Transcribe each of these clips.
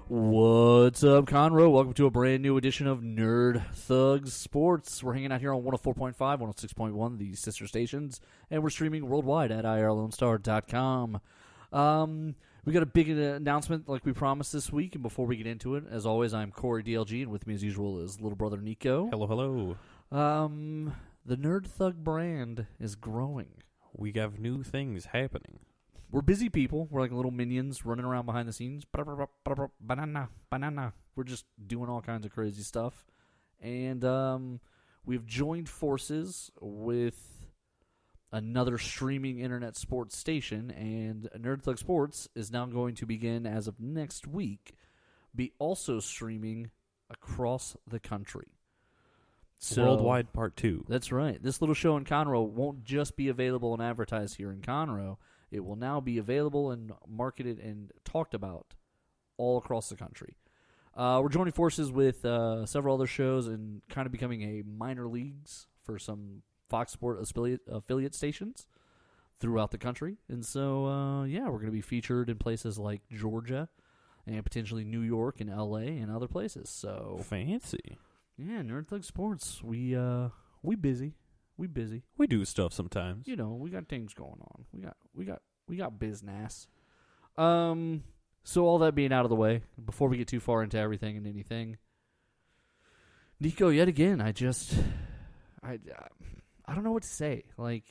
What's up, Conroe? Welcome to a brand new edition of Nerd Thugs Sports. We're hanging out here on 104.5, 106.1, the sister stations, and we're streaming worldwide at irlonestar.com. We got a big announcement like we promised this week, and before we get into it, as always, I'm Corey DLG, and with me as usual is little brother Nico. Hello, hello. The Nerd Thug brand is growing. We have new things happening. We're busy people. We're like little minions running around behind the scenes. Banana, banana. We're just doing all kinds of crazy stuff. And we've joined forces with another streaming internet sports station. And Nerd Thug Sports is now going to begin, as of next week, be also streaming across the country. So, Worldwide Part 2. That's right. This little show in Conroe won't just be available and advertised here in Conroe. It will now be available and marketed and talked about all across the country. We're joining forces with several other shows and kind of becoming a minor leagues for some Fox Sports affiliate stations throughout the country. And so, we're going to be featured in places like Georgia and potentially New York and L.A. and other places. So Fancy. Yeah, Nerd Thug Sports. We busy. We busy. We do stuff sometimes. You know, we got things going on. We got business. So all that being out of the way, before we get too far into everything and anything, Nico, yet again, I don't know what to say. Like,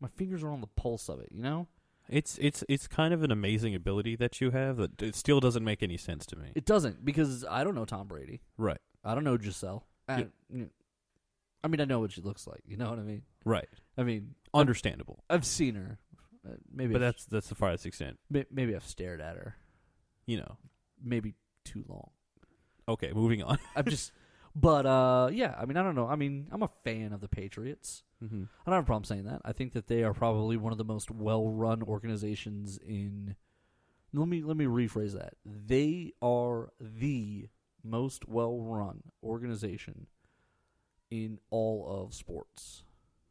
my fingers are on the pulse of it, you know? It's kind of an amazing ability that you have that it still doesn't make any sense to me. It doesn't, because I don't know Tom Brady. Right. I don't know Giselle. I know what she looks like. You know what I mean? Right. I mean, understandable. I've seen her. But that's the farthest extent. Maybe I've stared at her. You know. Maybe too long. Okay, moving on. I don't know. I mean, I'm a fan of the Patriots. Mm-hmm. I don't have a problem saying that. I think that they are probably one of the most well-run organizations in... Let me rephrase that. They are the most well-run organization in all of sports.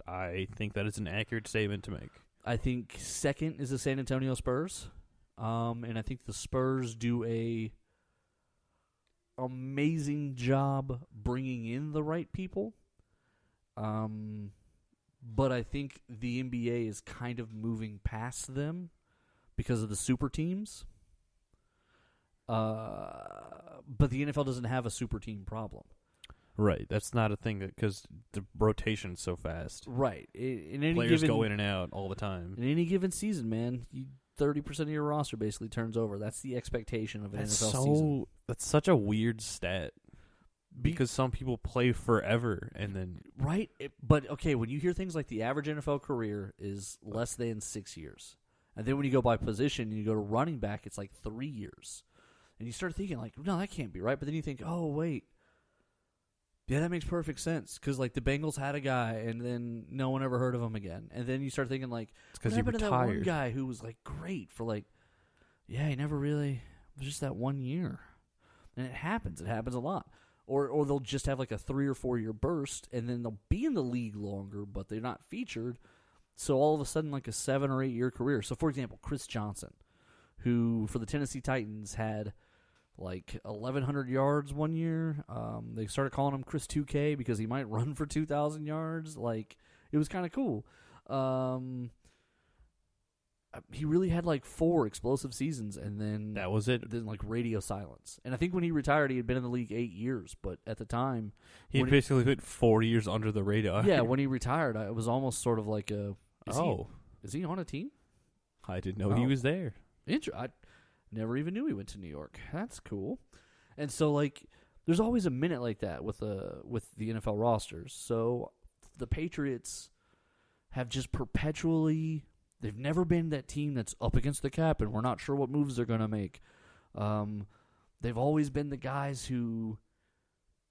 I think that is an accurate statement to make. I think second is the San Antonio Spurs. And I think the Spurs do a amazing job bringing in the right people. But I think the NBA is kind of moving past them because of the super teams. But the NFL doesn't have a super team problem. Right. That's not a thing because the rotation's so fast. Right. Players go in and out all the time. In any given season, man, 30% of your roster basically turns over. That's the expectation of an NFL season. That's such a weird stat. Because some people play forever and then... Right. But, okay, when you hear things like the average NFL career is less than 6 years. And then when you go by position and you go to running back, it's like 3 years. And you start thinking, like, no, that can't be right. But then you think, oh, wait. Yeah, that makes perfect sense. Because, like, the Bengals had a guy, and then no one ever heard of him again. And then you start thinking, like, it's because he retired. That one guy who was, like, great for, like, he never really, it was just that 1 year. And it happens. It happens a lot. Or they'll just have, like, a 3 or 4 year burst, and then they'll be in the league longer, but they're not featured. So all of a sudden, like, a 7 or 8 year career. So, for example, Chris Johnson, who, for the Tennessee Titans, had like 1,100 yards 1 year. They started calling him Chris 2K because he might run for 2,000 yards. Like, it was kind of cool. He really had like 4 explosive seasons, and then that was it. Then like radio silence. And I think when he retired, he had been in the league 8 years. But at the time, he basically hit 4 years under the radar. Yeah, when he retired, it was almost sort of like a. Is he on a team? I didn't know he was there. I never even knew he went to New York. That's cool. And so, like, there's always a minute like that with the NFL rosters. So the Patriots have just perpetually, they've never been that team that's up against the cap and we're not sure what moves they're going to make. They've always been the guys who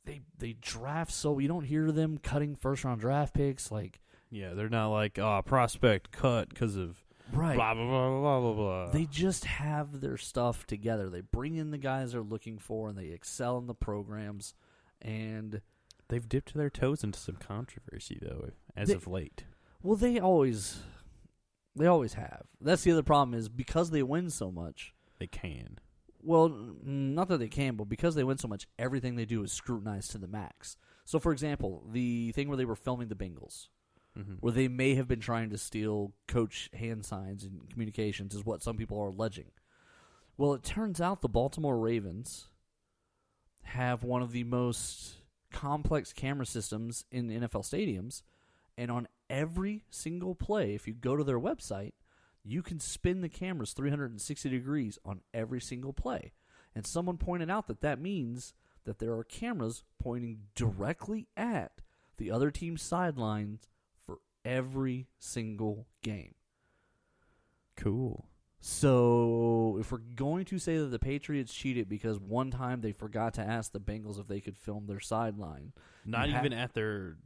they draft, so you don't hear them cutting first-round draft picks. Like, yeah, they're not like, prospect cut because of right. Blah, blah, blah, blah, blah, blah. They just have their stuff together. They bring in the guys they're looking for, and they excel in the programs. And they've dipped their toes into some controversy, though, of late. Well, they always have. That's the other problem is because they win so much. They can. Well, not that they can, but because they win so much, everything they do is scrutinized to the max. So, for example, the thing where they were filming the Bengals, where they may have been trying to steal coach hand signs and communications, is what some people are alleging. Well, it turns out the Baltimore Ravens have one of the most complex camera systems in NFL stadiums, and on every single play, if you go to their website, you can spin the cameras 360 degrees on every single play. And someone pointed out that means that there are cameras pointing directly at the other team's sidelines for every single game. Cool. So if we're going to say that the Patriots cheated because one time they forgot to ask the Bengals if they could film their sideline, not even at their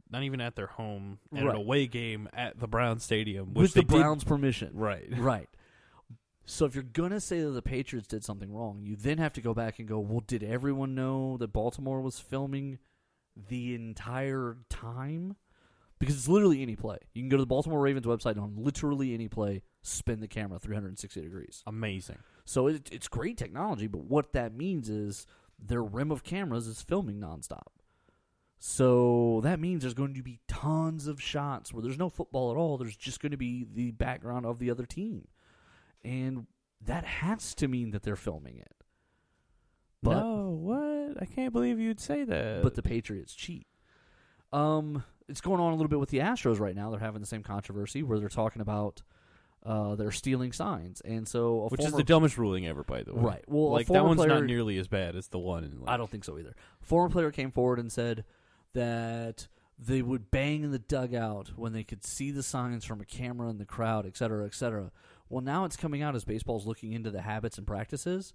home at Right. an away game at the Browns Stadium, with which the they did- Browns' permission. Right. Right. So if you're going to say that the Patriots did something wrong, you then have to go back and go, well, did everyone know that Baltimore was filming the entire time? Because it's literally any play. You can go to the Baltimore Ravens website and on literally any play, spin the camera 360 degrees. Amazing. So it's great technology, but what that means is their rim of cameras is filming nonstop. So that means there's going to be tons of shots where there's no football at all. There's just going to be the background of the other team. And that has to mean that they're filming it. But, No, what? I can't believe you'd say that. But the Patriots cheat. It's going on a little bit with the Astros right now. They're having the same controversy where they're talking about they're stealing signs. And so which is the dumbest ruling ever, by the way. Right. Well, like a that former one's player, not nearly as bad as the one in I don't think so either. A former player came forward and said that they would bang in the dugout when they could see the signs from a camera in the crowd, et cetera, et cetera. Well, now it's coming out as baseball's looking into the habits and practices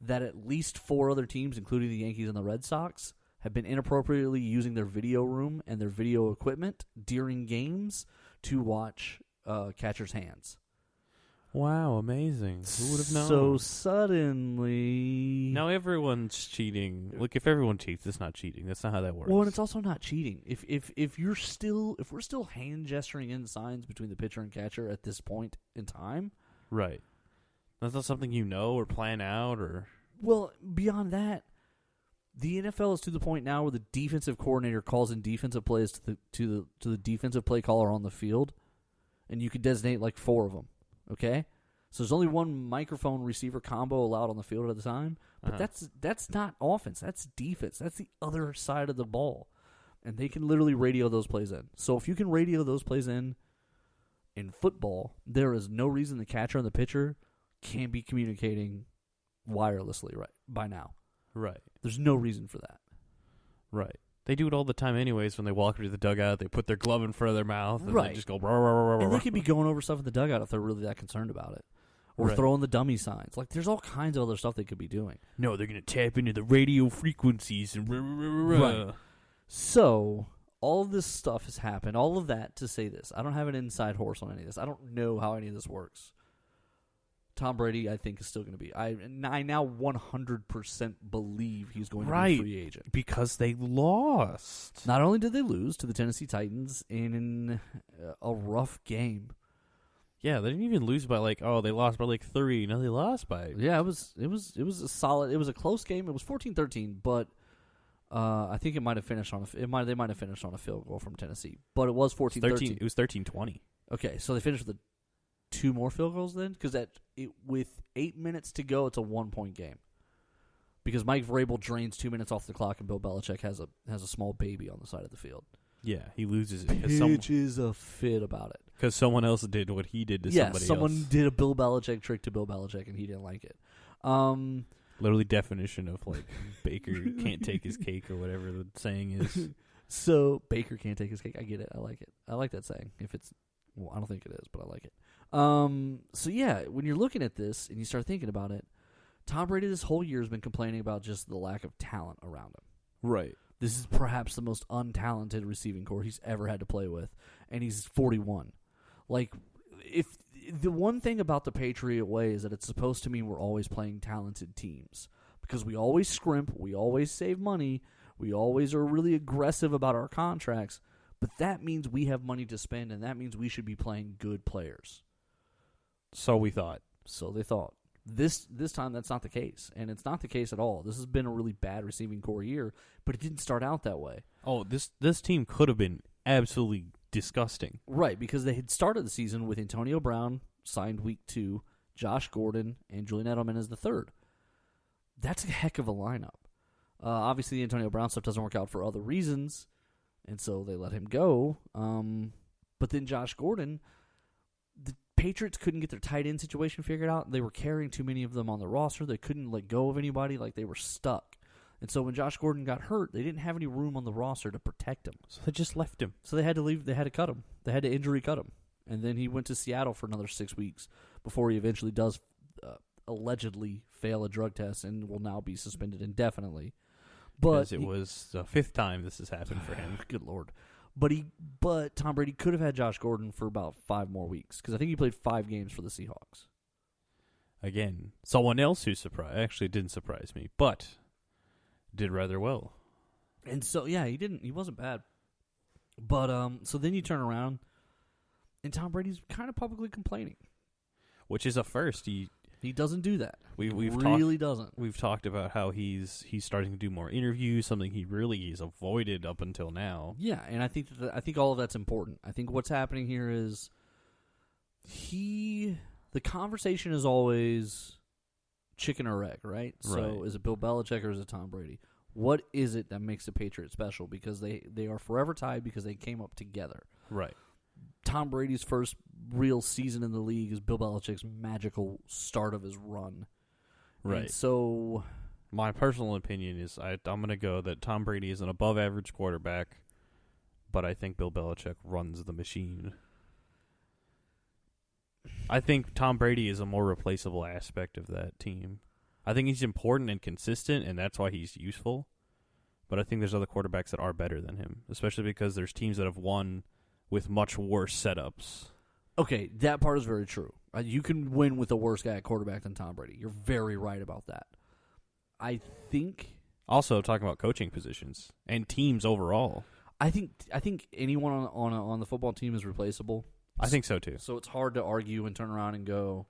that at least 4 other teams, including the Yankees and the Red Sox, have been inappropriately using their video room and their video equipment during games to watch catchers' hands. Wow, amazing. Who would have known? So suddenly... Now everyone's cheating. Look, if everyone cheats, it's not cheating. That's not how that works. Well, and it's also not cheating. If we're still hand gesturing in signs between the pitcher and catcher at this point in time, right. That's not something you know or plan out or... Well, beyond that, the NFL is to the point now where the defensive coordinator calls in defensive plays to the defensive play caller on the field, and you can designate like 4 of them. Okay, so there's only one microphone receiver combo allowed on the field at a time, but that's not offense. That's defense. That's the other side of the ball, and they can literally radio those plays in. So if you can radio those plays in football, there is no reason the catcher and the pitcher can't be communicating wirelessly right by now. Right. There's no reason for that. Right. They do it all the time anyways. When they walk into the dugout, they put their glove in front of their mouth and Right. they just go... Rah, rah, rah, rah, And they rah. could be going over stuff in the dugout if they're really that concerned about it. Or Right. throwing the dummy signs. Like, there's all kinds of other stuff they could be doing. No, they're going to tap into the radio frequencies and... Rah, rah, rah, rah. Right. So, all of this stuff has happened. All of that to say this. I don't have an inside horse on any of this. I don't know how any of this works. Tom Brady, I think, is still going to be. I now 100% believe he's going to be a free agent. Because they lost. Not only did they lose to the Tennessee Titans in a rough game. Yeah, they didn't even lose by they lost by 3. No, they lost by... Yeah, it was a solid. It was a close game. It was 14-13, but I think it might have finished on they might have finished on a field goal from Tennessee. But it was 14-13. It was 13-20. Okay, so they finished with 2 more field goals then, because with 8 minutes to go, it's a 1-point game. Because Mike Vrabel drains 2 minutes off the clock, and Bill Belichick has a small baby on the side of the field. Yeah, he loses it Pitches a fit about it. because someone else did what he did to somebody someone else. did a Bill Belichick trick to Bill Belichick, and he didn't like it. Literally definition of Baker can't take his cake or whatever the saying is. So Baker can't take his cake. I get it. I like it. I like that saying. I don't think it is, but I like it. So yeah, when you're looking at this and you start thinking about it, Tom Brady this whole year has been complaining about just the lack of talent around him. Right. This is perhaps the most untalented receiving core he's ever had to play with, and he's 41. Like, if the one thing about the Patriot way is that it's supposed to mean we're always playing talented teams because we always scrimp, we always save money, we always are really aggressive about our contracts, but that means we have money to spend, and that means we should be playing good players. So we thought. So they thought. This time, that's not the case, and it's not the case at all. This has been a really bad receiving core year, but it didn't start out that way. Oh, this team could have been absolutely disgusting. Right, because they had started the season with Antonio Brown, signed week 2, Josh Gordon, and Julian Edelman as the third. That's a heck of a lineup. Obviously, the Antonio Brown stuff doesn't work out for other reasons, and so they let him go. But then Josh Gordon, the Patriots couldn't get their tight end situation figured out. They were carrying too many of them on the roster. They couldn't let go of anybody. Like, they were stuck. And so when Josh Gordon got hurt, they didn't have any room on the roster to protect him. So they just left him. So they had to leave. They had to cut him. They had to injury cut him. And then he went to Seattle for another 6 weeks before he eventually does allegedly fail a drug test and will now be suspended indefinitely. Because it was the 5th time this has happened for him. Good Lord. But Tom Brady could have had Josh Gordon for about 5 more weeks because I think he played 5 games for the Seahawks. Again, someone else who actually didn't surprise me, but did rather well. And so, yeah, he wasn't bad. But so then you turn around, and Tom Brady's kind of publicly complaining. Which is a first. He doesn't do that. Doesn't. We've talked about how he's starting to do more interviews, something he's avoided up until now. Yeah, and I think all of that's important. I think what's happening here is the conversation is always chicken or egg, right? So is it Bill Belichick or is it Tom Brady? What is it that makes the Patriots special? Because they are forever tied because they came up together. Right. Tom Brady's first real season in the league is Bill Belichick's magical start of his run. Right. And so my personal opinion is I'm going to go that Tom Brady is an above-average quarterback, but I think Bill Belichick runs the machine. I think Tom Brady is a more replaceable aspect of that team. I think he's important and consistent, and that's why he's useful. But I think there's other quarterbacks that are better than him, especially because there's teams that have won with much worse setups. Okay, that part is very true. You can win with a worse guy at quarterback than Tom Brady. You're very right about that. I think also talking about coaching positions and teams overall. I think anyone on the football team is replaceable. I think so too. So it's hard to argue and turn around and go,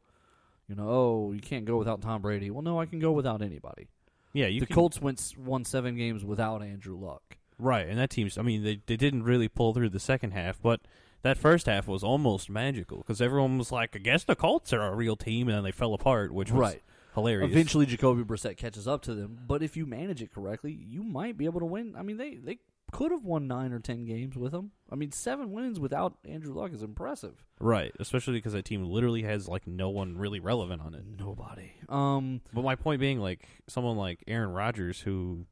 oh, you can't go without Tom Brady. Well, no, I can go without anybody. Yeah, Colts won 7 games without Andrew Luck. Right, and that team's, they didn't really pull through the second half, but that first half was almost magical because everyone was like, I guess the Colts are a real team, and then they fell apart, which was hilarious. Eventually, Jacoby Brissett catches up to them, but if you manage it correctly, you might be able to win. They could have won 9 or 10 games with him. 7 wins without Andrew Luck is impressive. Right, especially because that team literally has no one really relevant on it. Nobody. But my point being, someone like Aaron Rodgers who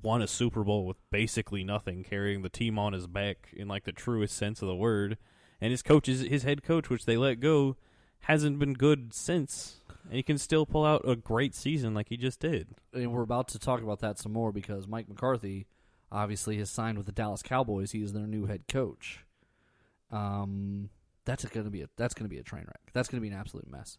won a Super Bowl with basically nothing, carrying the team on his back in the truest sense of the word, and his head coach, which they let go, hasn't been good since, and he can still pull out a great season like he just did. And we're about to talk about that some more because Mike McCarthy obviously has signed with the Dallas Cowboys. He is their new head coach. That's going to be a train wreck. That's going to be an absolute mess.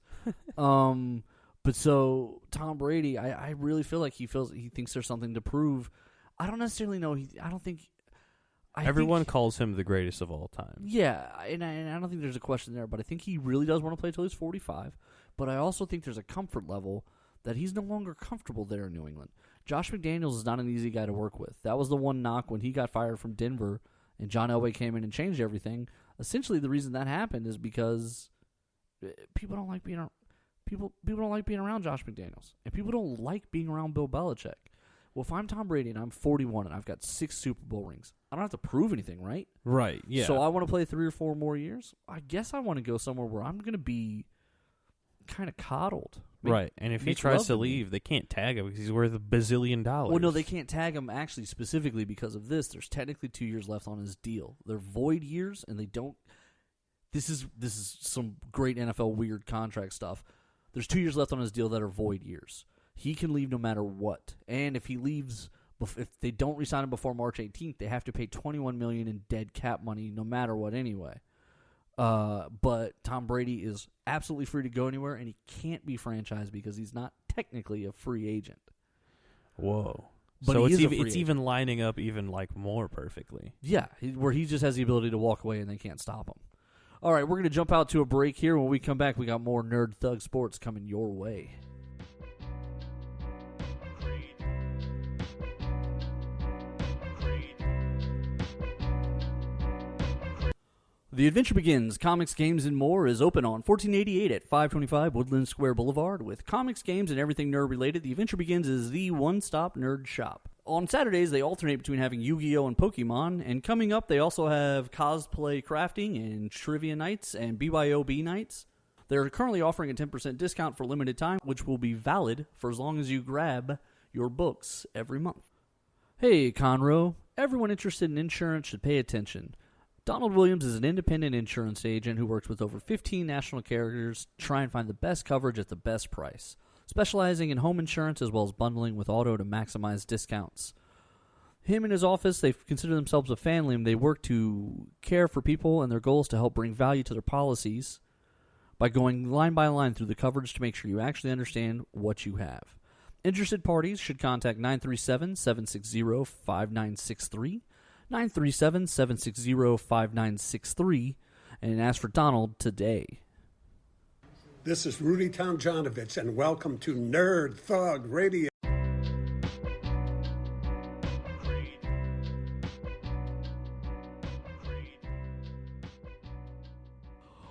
But so Tom Brady, I really feel like he thinks there's something to prove. I don't necessarily know. Everyone calls him the greatest of all time. Yeah, and I don't think there's a question there. But I think he really does want to play till he's 45. But I also think there's a comfort level that he's no longer comfortable there in New England. Josh McDaniels is not an easy guy to work with. That was the one knock when he got fired from Denver and John Elway came in and changed everything. Essentially, the reason that happened is because people don't like being around. People don't like being around Josh McDaniels, and people don't like being around Bill Belichick. Well, if I'm Tom Brady and I'm 41 and I've got 6 Super Bowl rings, I don't have to prove anything, right? Right, yeah. So I want to play 3 or 4 more years. I guess I want to go somewhere where I'm going to be kind of coddled. Right, and if he tries to leave, they can't tag him because he's worth $1 bazillion. Well, no, they can't tag him actually specifically because of this. There's technically 2 years left on his deal. They're void years, and they don't. This is some great NFL weird contract stuff. There's 2 years left on his deal that are void years. He can leave no matter what. And if he leaves, if they don't re-sign him before March 18th, they have to pay $21 million in dead cap money no matter what anyway. But Tom Brady is absolutely free to go anywhere, and he can't be franchised because he's not technically a free agent. Whoa. But so it's even lining up more perfectly. Yeah, where he just has the ability to walk away and they can't stop him. All right, we're going to jump out to a break here. When we come back, we got more Nerd Thug Sports coming your way. The Adventure Begins, Comics, Games, and More is open on 1488 at 525 Woodland Square Boulevard. With comics, games, and everything nerd-related, The Adventure Begins is the one-stop nerd shop. On Saturdays, they alternate between having Yu-Gi-Oh! And Pokemon, and coming up, they also have cosplay crafting and trivia nights and BYOB nights. They're currently offering a 10% discount for limited time, which will be valid for as long as you grab your books every month. Hey, Conroe. Everyone interested in insurance should pay attention. Donald Williams is an independent insurance agent who works with over 15 national carriers to try and find the best coverage at the best price, specializing in home insurance as well as bundling with auto to maximize discounts. Him and his office, they consider themselves a family, and they work to care for people, and their goal is to help bring value to their policies by going line by line through the coverage to make sure you actually understand what you have. Interested parties should contact 937-760-5963, 937-760-5963, and ask for Donald today. This is Rudy Tomjanovich, and welcome to Nerd Thug Radio.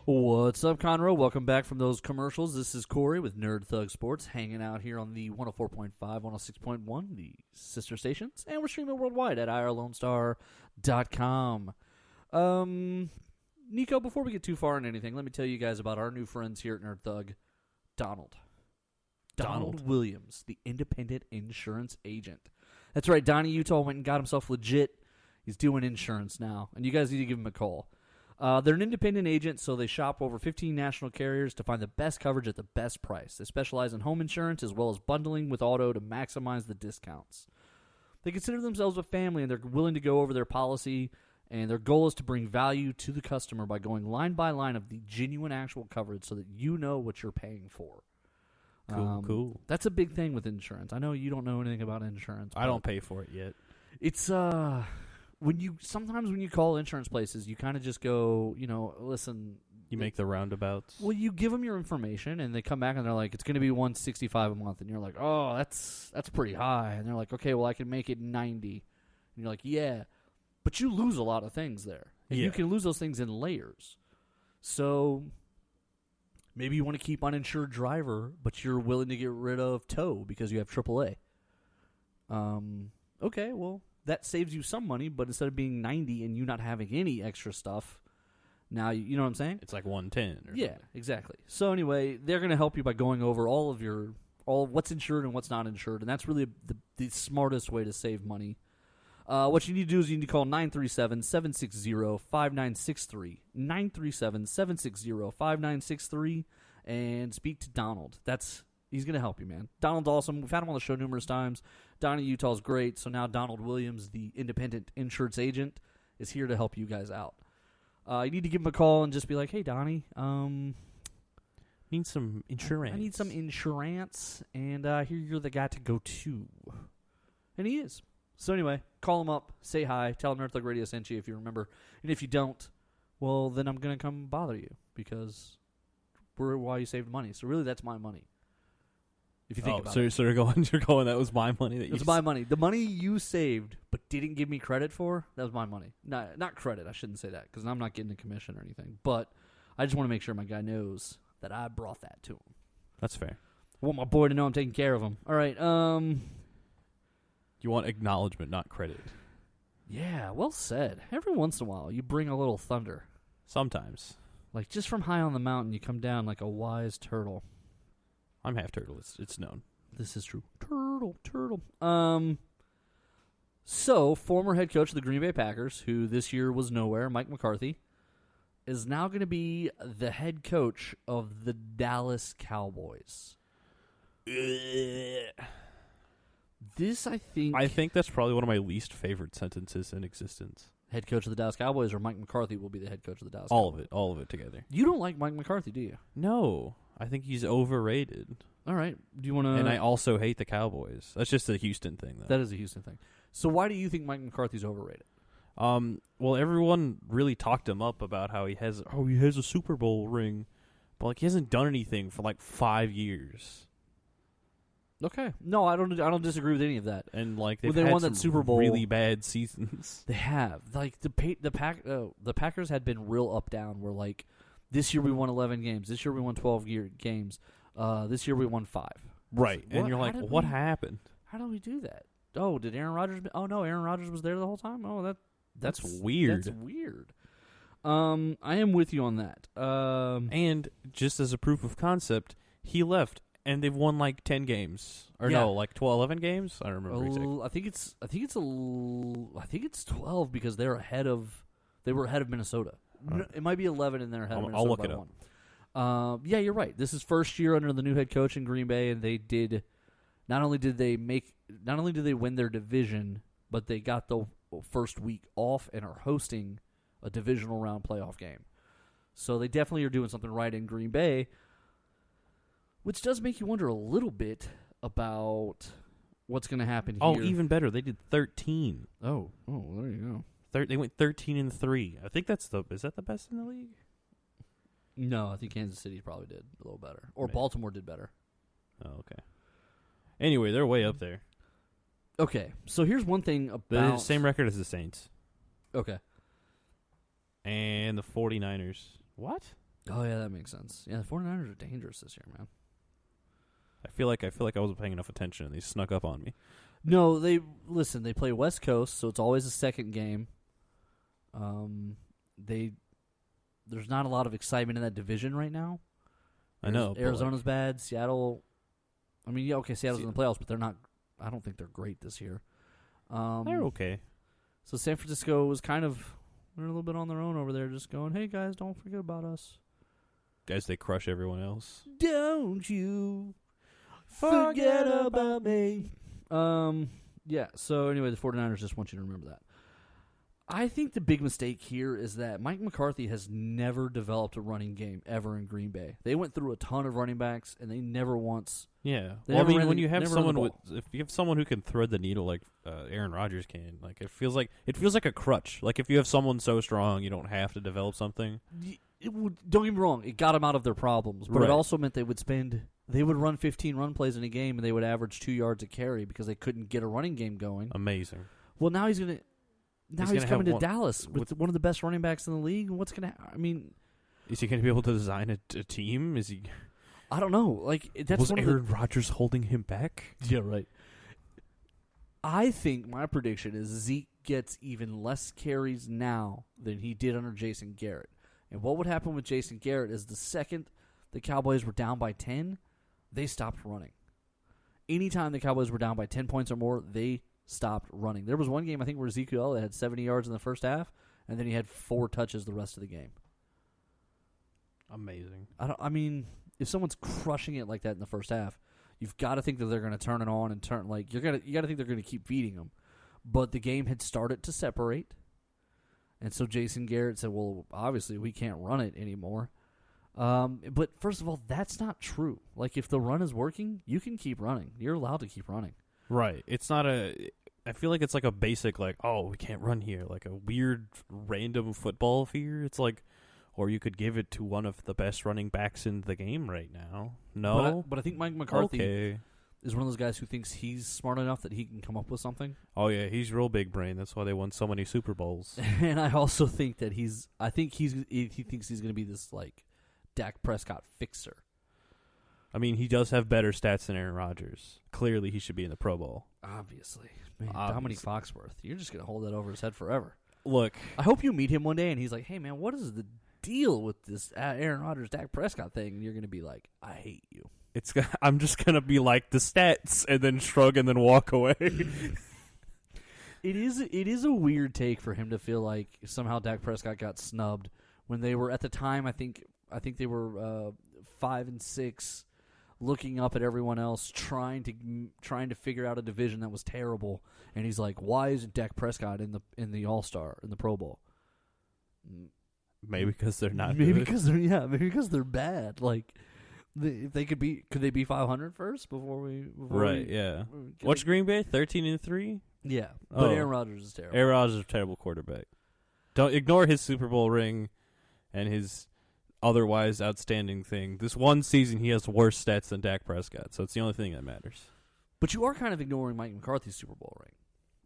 What's up, Conroe? Welcome back from those commercials. This is Corey with Nerd Thug Sports, hanging out here on the 104.5, 106.1, the sister stations, and we're streaming worldwide at irlonestar.com. Nico, before we get too far into anything, let me tell you guys about our new friends here at Nerd Thug, Donald Williams, the independent insurance agent. That's right, Donnie Utah went and got himself legit. He's doing insurance now, and you guys need to give him a call. They're an independent agent, so they shop over 15 national carriers to find the best coverage at the best price. They specialize in home insurance as well as bundling with auto to maximize the discounts. They consider themselves a family, and they're willing to go over their policy, and their goal is to bring value to the customer by going line by line of the genuine actual coverage so that you know what you're paying for. Cool. That's a big thing with insurance. I know you don't know anything about insurance. I don't pay for it yet. It's when you call insurance places, you kind of just go, listen. You make the roundabouts. Well, you give them your information, and they come back and they're like, it's going to be $165 a month, and you're like, oh, that's pretty high, and they're like, okay, well, I can make it $90, and you're like, yeah, but you lose a lot of things there, and you can lose those things in layers. So maybe you want to keep uninsured driver, but you're willing to get rid of tow because you have AAA. Okay, well, that saves you some money, but instead of being $90 and you not having any extra stuff, now you know what I'm saying? It's like $110. Yeah, exactly. So anyway, they're going to help you by going over all what's insured and what's not insured, and that's really the smartest way to save money. What you need to do is you need to call 937-760-5963, 937-760-5963, and speak to Donald. He's going to help you, man. Donald's awesome. We've had him on the show numerous times. Donnie Utah's great. So now Donald Williams, the independent insurance agent, is here to help you guys out. You need to give him a call and just be like, hey, Donnie, need some insurance. I need some insurance, and I hear you're the guy to go to. And he is. So anyway, call him up, say hi, tell him Nerd Thug Radio sent you if you remember. And if you don't, well, then I'm going to come bother you because we're why you saved money. So really, that's my money. If you think about it. So you're going, that was my money that you It's my money. The money you saved but didn't give me credit for, that was my money. Not credit, I shouldn't say that, because I'm not getting a commission or anything. But I just want to make sure my guy knows that I brought that to him. That's fair. I want my boy to know I'm taking care of him. All right, You want acknowledgement, not credit. yeah, well said. Every once in a while, you bring a little thunder. Sometimes. Like, just from high on the mountain, you come down like a wise turtle. I'm half turtle. It's known. This is true. Turtle. So, former head coach of the Green Bay Packers, who this year was nowhere, Mike McCarthy, is now going to be the head coach of the Dallas Cowboys. This, I think that's probably one of my least favorite sentences in existence. Head coach of the Dallas Cowboys, or Mike McCarthy will be the head coach of the Dallas Cowboys. Cowboys. All of it together. You don't like Mike McCarthy, do you? No. I think he's overrated. All right. Do you want to? And I also hate the Cowboys. That's just a Houston thing, though. That is a Houston thing. So why do you think Mike McCarthy's overrated? Well, everyone really talked him up about how he has a Super Bowl ring, but like he hasn't done anything for like 5 years. Okay. No, I don't disagree with any of that. And like When they've they had won that some Super Bowl- really bad seasons. They have. Like the Packers had been real up down where like this year we won 11 games, this year we won 12 games. This year we won 5. Right. What- And you're how like, did what we- happened? How do we do that? Oh, did Aaron Rodgers Oh no, Aaron Rodgers was there the whole time? Oh, that's weird. That's weird. I am with you on that. And just as a proof of concept, he left and they've won like 10 games. Or Yeah. no, like 12, 11 games? I don't remember exactly. I think it's 12 because they were ahead of Minnesota. No, it might be 11 and they're ahead of Minnesota. I'll look by it up. one. Yeah, you're right. This is first year under the new head coach in Green Bay, and they did. Not only did they win their division, but they got the first week off and are hosting a divisional round playoff game. So they definitely are doing something right in Green Bay, which does make you wonder a little bit about what's going to happen here. Oh, even better. They did 13. Oh, there you go. They went 13-3. I think is that the best in the league? No, I think Kansas City probably did a little better. Or Maybe. Baltimore did better. Oh, okay. Anyway, they're way up there. Okay, so here's one thing The about... same record as the Saints. Okay. And the 49ers. What? Oh, yeah, that makes sense. Yeah, the 49ers are dangerous this year, man. I feel like I wasn't paying enough attention and they snuck up on me. No, they play West Coast, so it's always a second game. There's not a lot of excitement in that division right now. I know. but, Arizona's like, bad. Seattle. I mean, yeah, okay, Seattle's in the playoffs, but they're not. I don't think they're great this year. they're okay. So San Francisco was kind of they're a little bit on their own over there, just going, "Hey guys, don't forget about us. As they crush everyone else. Don't you forget about me." Yeah. So anyway, the 49ers just want you to remember that. I think the big mistake here is that Mike McCarthy has never developed a running game ever in Green Bay. They went through a ton of running backs, and they never once. Yeah. They Well, I never mean, ran when the- you have never ran the someone ball. if you have someone who can thread the needle like Aaron Rodgers can, like it feels like a crutch. Like if you have someone so strong, you don't have to develop something. Don't get me wrong, it got them out of their problems, but Right. it also meant they would run 15 run plays in a game, and they would average 2 yards a carry because they couldn't get a running game going. Amazing. Well, now he's coming have to one- Dallas with one of the best running backs in the league. What's going to? I mean, Is he going to be able to design a team? Is he? I don't know. Like that's Was one of Aaron Rodgers holding him back? Yeah, right. I think my prediction is Zeke gets even less carries now than he did under Jason Garrett. And what would happen with Jason Garrett is the second the Cowboys were down by 10, they stopped running. Anytime the Cowboys were down by 10 points or more, they stopped running. There was one game, I think, where Ezekiel Elliott had 70 yards in the first half, and then he had 4 touches the rest of the game. Amazing. I mean, if someone's crushing it like that in the first half, you've got to think that they're going to turn it on and turn you got to think they're going to keep feeding them. But the game had started to separate, and so Jason Garrett said, "Well, obviously we can't run it anymore." But first of all, that's not true. Like if the run is working, you can keep running. You're allowed to keep running. Right. It's not I feel like it's like a basic like, oh, we can't run here, like a weird random football fear. It's like, or you could give it to one of the best running backs in the game right now. No, But I think Mike McCarthy okay. is one of those guys who thinks he's smart enough that he can come up with something. Oh yeah, he's real big brain. That's why they won so many Super Bowls. And I also think that he thinks he's going to be this like Dak Prescott fixer. I mean, he does have better stats than Aaron Rodgers. Clearly, he should be in the Pro Bowl. Obviously. Man, Obviously. Dominique Foxworth. You're just going to hold that over his head forever. Look, I hope you meet him one day and he's like, "Hey, man, what is the deal with this Aaron Rodgers, Dak Prescott thing?" And you're going to be like, "I hate you." I'm just gonna be like the stats and then shrug and then walk away. It is a weird take for him to feel like somehow Dak Prescott got snubbed when they were at the time. I think they were 5-6, looking up at everyone else, trying to figure out a division that was terrible. And he's like, "Why isn't Dak Prescott in the All-Star in the Pro Bowl?" Maybe because they're not. Maybe good. maybe because they're bad. Like if they could they be 500 first before we Right? Yeah. What's Green Bay? 13-3. Yeah, but Aaron Rodgers is terrible. Aaron Rodgers is a terrible quarterback. Don't ignore his Super Bowl ring and his otherwise outstanding thing. This one season, he has worse stats than Dak Prescott, so it's the only thing that matters. But you are kind of ignoring Mike McCarthy's Super Bowl ring.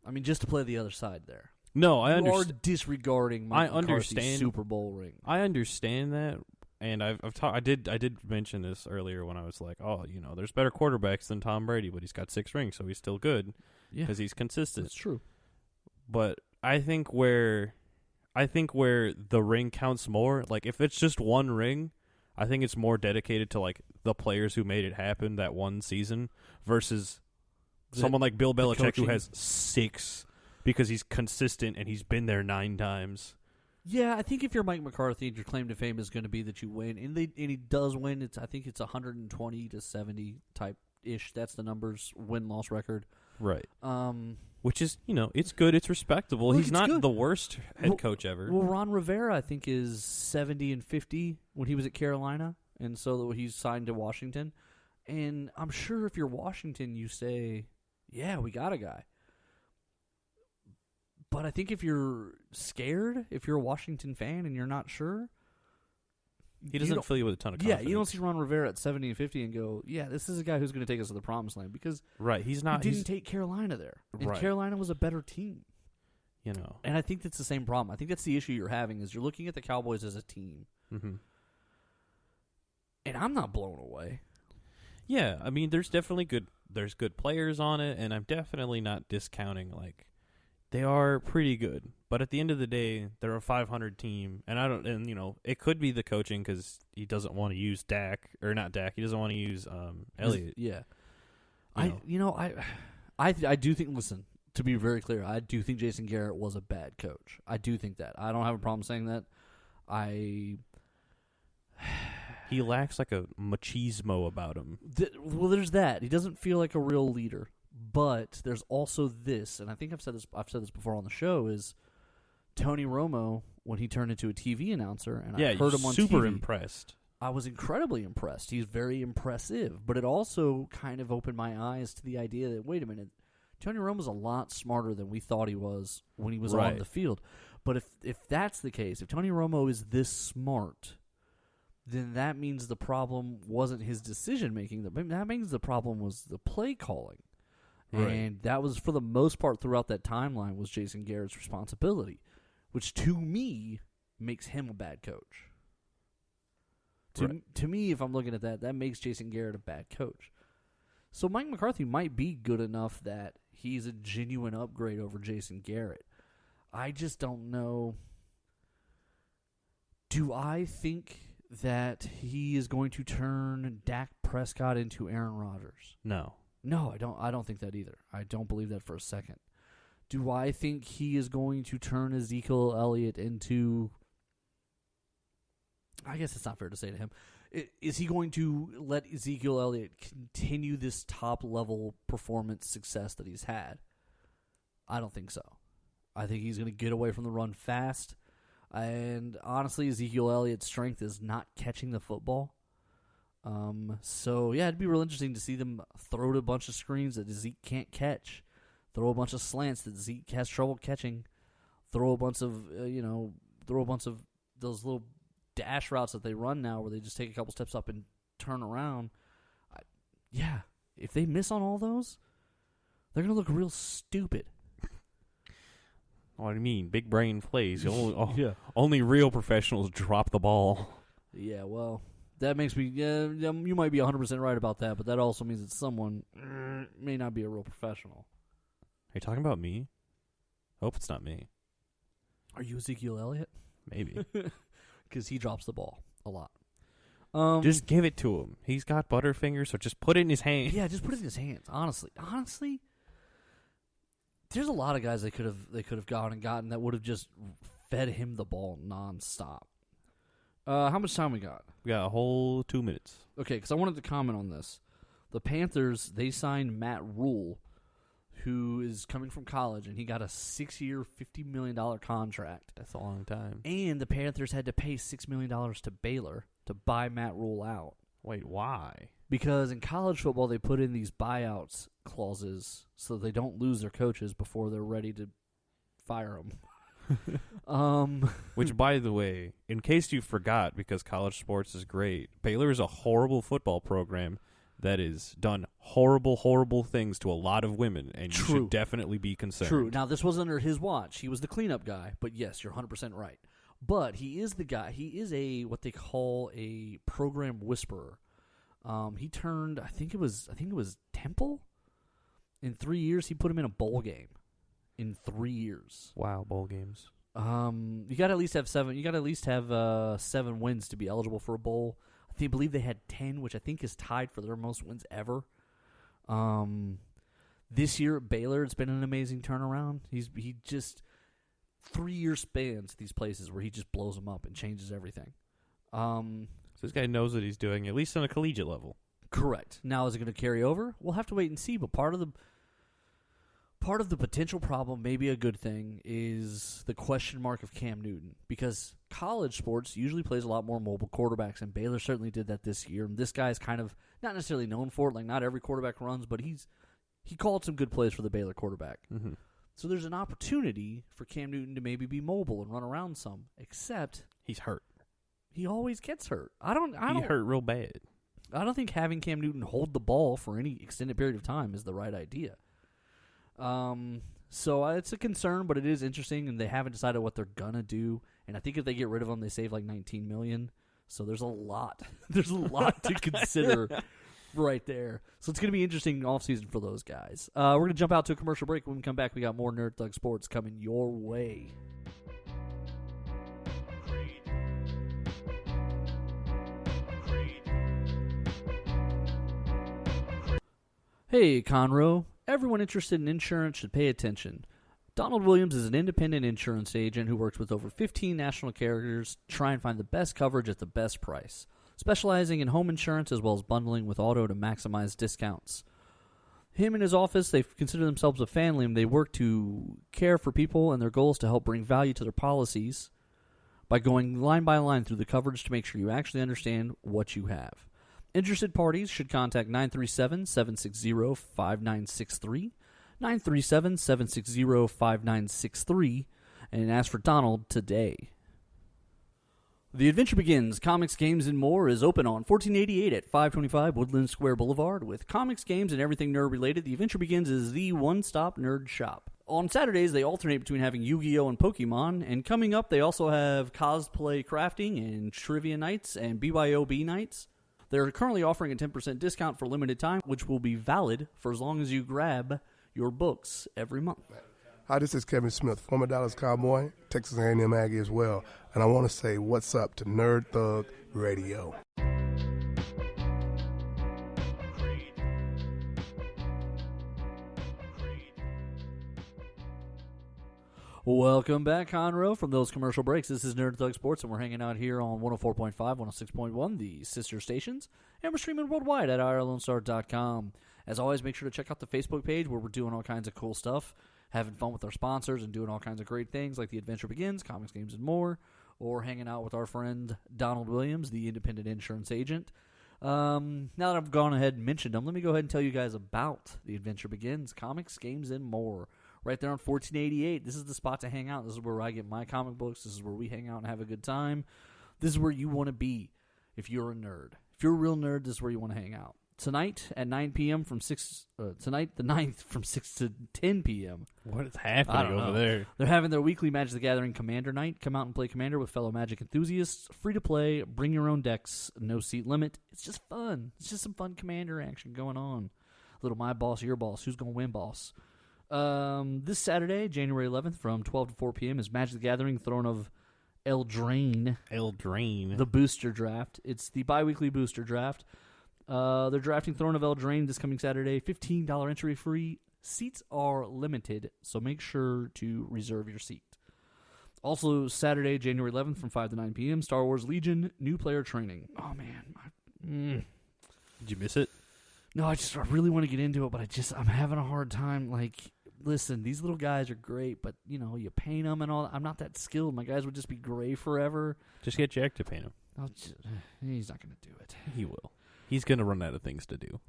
I mean, just to play the other side there. No, I You are understand. disregarding Mike McCarthy's Super Bowl ring. I understand that, and I did mention this earlier when I was like, oh, there's better quarterbacks than Tom Brady, but he's got 6 rings, so he's still good because he's consistent. That's true. But I think where the ring counts more, like if it's just one ring, I think it's more dedicated to like the players who made it happen that one season versus someone like Bill Belichick who has 6 because he's consistent and he's been there 9 times. Yeah, I think if you're Mike McCarthy and your claim to fame is going to be that you win, and he does win, I think it's 120 to 70 type ish. That's the numbers win-loss record. Right. Which is, it's good, it's respectable. He's not good. The worst head coach ever. Well, Ron Rivera, I think, is 70-50 when he was at Carolina, and so he's signed to Washington. And I'm sure if you're Washington, you say, yeah, we got a guy. But I think if you're scared, if you're a Washington fan and you're not sure, he doesn't fill you with a ton of confidence. Yeah, you don't see Ron Rivera at 70-50 and go, yeah, this is a guy who's going to take us to the promised land because he's not. He didn't take Carolina there. And right. Carolina was a better team. And I think that's the same problem. I think that's the issue you're having is you're looking at the Cowboys as a team. Mm-hmm. And I'm not blown away. Yeah, I mean, there's definitely there's good players on it, and I'm definitely not discounting, like, they are pretty good. But at the end of the day, they're a 500 team, and it could be the coaching because he doesn't want to use Dak, or not Dak, he doesn't want to use Elliott. Yeah. I do think, listen, to be very clear, I do think Jason Garrett was a bad coach. I do think that. I don't have a problem saying that. He lacks like a machismo about him. Well, there's that. He doesn't feel like a real leader. But there's also this, and I think I've said this before on the show, is Tony Romo, when he turned into a TV announcer, and I heard him on super TV, impressed. I was incredibly impressed. He's very impressive. But it also kind of opened my eyes to the idea that, wait a minute, Tony Romo's a lot smarter than we thought he was when he was on the field. But if that's the case, if Tony Romo is this smart, then that means the problem wasn't his decision-making. That means the problem was the play calling. Right. And that was, for the most part, throughout that timeline, was Jason Garrett's responsibility, which to me makes him a bad coach. To me, if I'm looking at that makes Jason Garrett a bad coach. So Mike McCarthy might be good enough that he's a genuine upgrade over Jason Garrett. I just don't know. Do I think that he is going to turn Dak Prescott into Aaron Rodgers? No. No, I don't think that either. I don't believe that for a second. Do I think he is going to turn Ezekiel Elliott into... I guess it's not fair to say to him. Is he going to let Ezekiel Elliott continue this top-level performance success that he's had? I don't think so. I think he's going to get away from the run fast. And honestly, Ezekiel Elliott's strength is not catching the football. So, yeah, it'd be real interesting to see them throw to a bunch of screens that Zeke can't catch, throw a bunch of slants that Zeke has trouble catching, throw a bunch of those little dash routes that they run now where they just take a couple steps up and turn around. If they miss on all those, they're going to look real stupid. What do you mean? Big brain plays. Only real professionals drop the ball. Yeah, well... That makes me, you might be 100% right about that, but that also means that someone may not be a real professional. Are you talking about me? I hope it's not me. Are you Ezekiel Elliott? Maybe. Because he drops the ball a lot. Just give it to him. He's got butterfingers, so just put it in his hands. Yeah, just put it in his hands. Honestly, there's a lot of guys they could have gone and gotten that would have just fed him the ball nonstop. How much time we got? We got a whole 2 minutes. Okay, because I wanted to comment on this. The Panthers, they signed Matt Rule, who is coming from college, and he got a 6-year, $50 million contract. That's a long time. And the Panthers had to pay $6 million to Baylor to buy Matt Rule out. Wait, why? Because in college football, they put in these buyouts clauses so they don't lose their coaches before they're ready to fire them. Which, by the way, in case you forgot, because college sports is great, Baylor is a horrible football program that has done horrible, horrible things to a lot of women, and you should definitely be concerned. True. Now, this wasn't under his watch. He was the cleanup guy, but yes, you're 100% right. But he is the guy. He is what they call a program whisperer. He turned, I think it was Temple. In 3 years, he put him in a bowl game. In 3 years. Wow, bowl games. You got to at least have 7. You got to at least have 7 wins to be eligible for a bowl. I believe they had 10, which I think is tied for their most wins ever. This year at Baylor, it's been an amazing turnaround. He just 3 year spans these places where he just blows them up and changes everything. So this guy knows what he's doing, at least on a collegiate level. Correct. Now, is it going to carry over? We'll have to wait and see. But part of the potential problem, maybe a good thing, is the question mark of Cam Newton. Because college sports usually plays a lot more mobile quarterbacks, and Baylor certainly did that this year. And this guy's kind of not necessarily known for it. Like, not every quarterback runs, but he called some good plays for the Baylor quarterback. Mm-hmm. So there's an opportunity for Cam Newton to maybe be mobile and run around some, except he's hurt. He always gets hurt. He hurt real bad. I don't think having Cam Newton hold the ball for any extended period of time is the right idea. So it's a concern, but it is interesting, and they haven't decided what they're gonna do. And I think if they get rid of him, they save like $19 million. So there's a lot. There's a lot to consider right there. So it's gonna be interesting offseason for those guys. We're gonna jump out to a commercial break. When we come back, we got more Nerd Thug Sports coming your way. Hey, Conroe. Everyone interested in insurance should pay attention. Donald Williams is an independent insurance agent who works with over 15 national carriers to try and find the best coverage at the best price, specializing in home insurance as well as bundling with auto to maximize discounts. Him and his office, they consider themselves a family, and they work to care for people, and their goal is to help bring value to their policies by going line by line through the coverage to make sure you actually understand what you have. Interested parties should contact 937-760-5963, 937-760-5963, and ask for Donald today. The Adventure Begins Comics, Games, and More is open on 1488 at 525 Woodland Square Boulevard. With comics, games, and everything nerd-related, The Adventure Begins is the one-stop nerd shop. On Saturdays, they alternate between having Yu-Gi-Oh! And Pokemon, and coming up, they also have cosplay crafting and trivia nights and BYOB nights. They're currently offering a 10% discount for limited time, which will be valid for as long as you grab your books every month. Hi, this is Kevin Smith, former Dallas Cowboy, Texas A&M Aggie as well, and I want to say what's up to Nerd Thug Radio. Welcome back, Conroe, from those commercial breaks. This is Nerd Thug Sports, and we're hanging out here on 104.5, 106.1, the sister stations, and we're streaming worldwide at irlonestar.com. As always, make sure to check out the Facebook page where we're doing all kinds of cool stuff, having fun with our sponsors and doing all kinds of great things like The Adventure Begins, Comics, Games, and More, or hanging out with our friend Donald Williams, the independent insurance agent. Now that I've gone ahead and mentioned them, let me go ahead and tell you guys about The Adventure Begins, Comics, Games, and More. Right there on 1488. This is the spot to hang out. This is where I get my comic books. This is where we hang out and have a good time. This is where you want to be if you're a nerd. If you're a real nerd, this is where you want to hang out. Tonight at 9 p.m. Tonight the 9th from 6 to 10 p.m. What is happening over there? They're having their weekly Magic the Gathering Commander night. Come out and play Commander with fellow Magic enthusiasts. Free to play. Bring your own decks. No seat limit. It's just fun. It's just some fun Commander action going on. Little my boss, your boss. Who's going to win, boss? This Saturday, January 11th, from 12 to 4 p.m. is Magic the Gathering Throne of Eldraine. The booster draft. It's the bi-weekly booster draft. They're drafting Throne of Eldraine this coming Saturday. $15 entry free. Seats are limited, so make sure to reserve your seat. Also, Saturday, January 11th, from 5 to 9 p.m., Star Wars Legion New Player Training. Oh, man. Did you miss it? No, I really want to get into it, but I'm having a hard time. Like, listen, these little guys are great, but, you paint them and all. I'm not that skilled. My guys would just be gray forever. Just get Jack to paint them. He's not going to do it. He will. He's going to run out of things to do.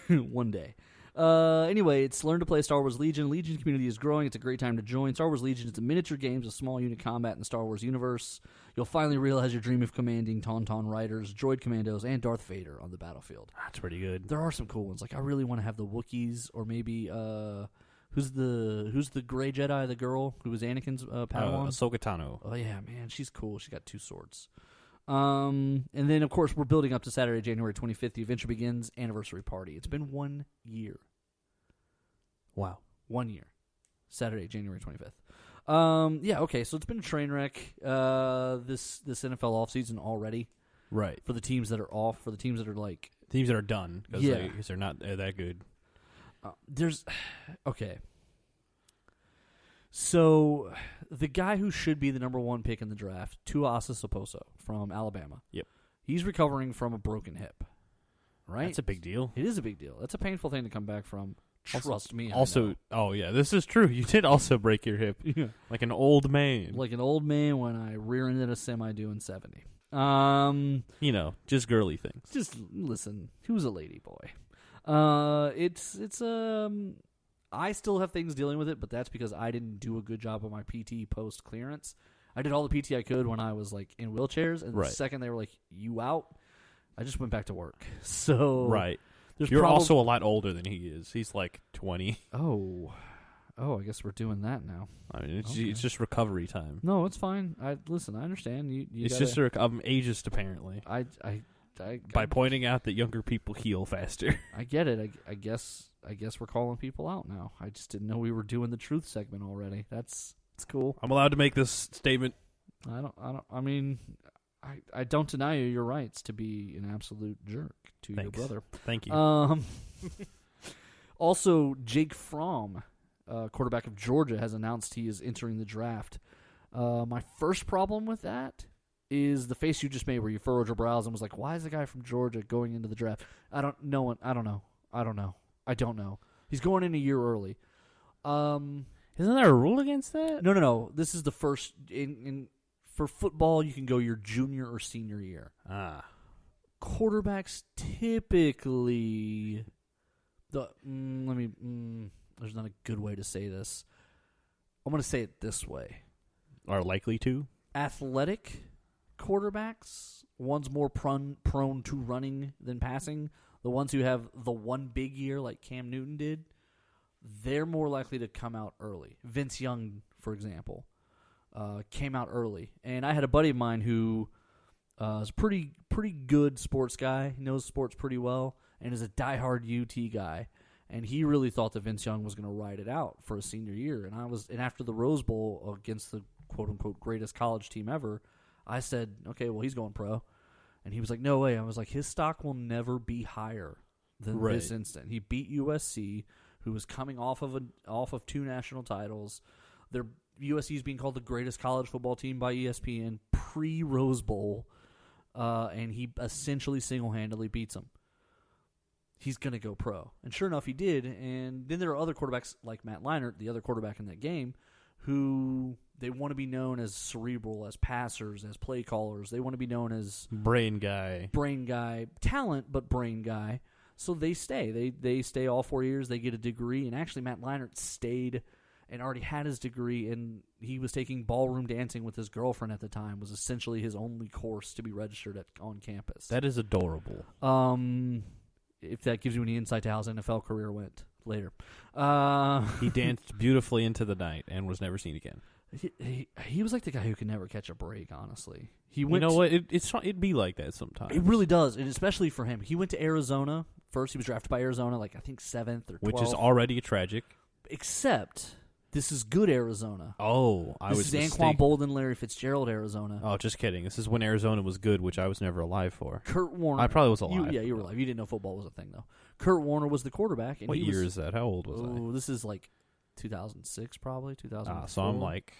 One day. Anyway, it's Learn to Play Star Wars Legion. Legion's community is growing. It's a great time to join. Star Wars Legion is a miniature games of small unit combat in the Star Wars universe. You'll finally realize your dream of commanding Tauntaun Riders, Droid Commandos, and Darth Vader on the battlefield. That's pretty good. There are some cool ones. Like, I really want to have the Wookiees, or maybe who's the gray Jedi, the girl who was Anakin's Padawan? Ahsoka Tano. Oh yeah, man, she's cool. She got 2 swords. And then of course we're building up to Saturday, January 25th. The adventure begins. Anniversary party. It's been 1 year. Wow. 1 year. Saturday, January 25th. Yeah. Okay. So it's been a train wreck. This NFL offseason already. Right. For the teams that are off. For the teams that are like teams that are done because Yeah. they're not that good. Okay. So, the guy who should be the number 1 pick in the draft, Tuasa Saposo from Alabama. Yep. He's recovering from a broken hip. Right? That's a big deal. It is a big deal. That's a painful thing to come back from. Trust me. I Also, know. oh yeah, this is true. You did also break your hip, like an old man. Like an old man when I rear-ended a semi doing 70. Just girly things. Just listen. Who's a lady boy? I still have things dealing with it, but that's because I didn't do a good job of my PT post clearance. I did all the PT I could when I was like in wheelchairs, and Right. the second they were like, "You out," I just went back to work. So Right. there's You're also a lot older than he is. He's like 20. oh, I guess we're doing that now. I mean, Okay. it's just recovery time. No, it's fine. I understand. You It's gotta, just ageist apparently. I By pointing out that younger people heal faster. I get it. I guess we're calling people out now. I just didn't know we were doing the truth segment already. It's cool. I'm allowed to make this statement. I mean, I don't deny you your rights to be an absolute jerk to your Thanks. brother. Thank you. Also, Jake Fromm, quarterback of Georgia, has announced he is entering the draft. My first problem with that is the face you just made where you furrowed your brows and was like, why is a guy from Georgia going into the draft? I don't know. He's going in a year early. Isn't there a rule against that? No. This is the first for football. You can go your junior or senior year. Quarterbacks typically there's not a good way to say this. I'm going to say it this way: Are likely to. athletic quarterbacks, ones more prone to running than passing, the ones who have the one big year like Cam Newton did, they're more likely to come out early. Vince Young, for example, came out early. And I had a buddy of mine who is a pretty good sports guy. He knows sports pretty well and is a diehard UT guy. And he really thought that Vince Young was going to ride it out for a senior year. And after the Rose Bowl against the quote-unquote greatest college team ever, I said, okay, well, he's going pro. And he was like, no way. I was like, his stock will never be higher than this instant. He beat USC, who was coming off of 2 national titles. USC is being called the greatest college football team by ESPN pre-Rose Bowl, and he essentially single-handedly beats them. He's going to go pro. And sure enough, he did. And then there are other quarterbacks like Matt Leinart, the other quarterback in that game, who they want to be known as cerebral, as passers, as play callers. They want to be known as brain guy, talent, but brain guy. So they stay. They stay all 4 years. They get a degree. And actually, Matt Leinart stayed and already had his degree, and he was taking ballroom dancing with his girlfriend at the time. Was essentially his only course to be registered on campus. That is adorable. If that gives you any insight to how his NFL career went later. He danced beautifully into the night and was never seen again. He was like the guy who could never catch a break, honestly. You know what? It'd be like that sometimes. It really does, and especially for him. He went to Arizona first. He was drafted by Arizona, like I think 7th or 12th. Which is already tragic. Except this is good Arizona. Oh, This is Anquan Boldin, Larry Fitzgerald, Arizona. Oh, just kidding. This is when Arizona was good, which I was never alive for. Kurt Warner. I probably was alive. You were alive. You didn't know football was a thing, though. Kurt Warner was the quarterback. And What year is that? How old was I? Oh, this is like 2006, probably 2004. So I'm like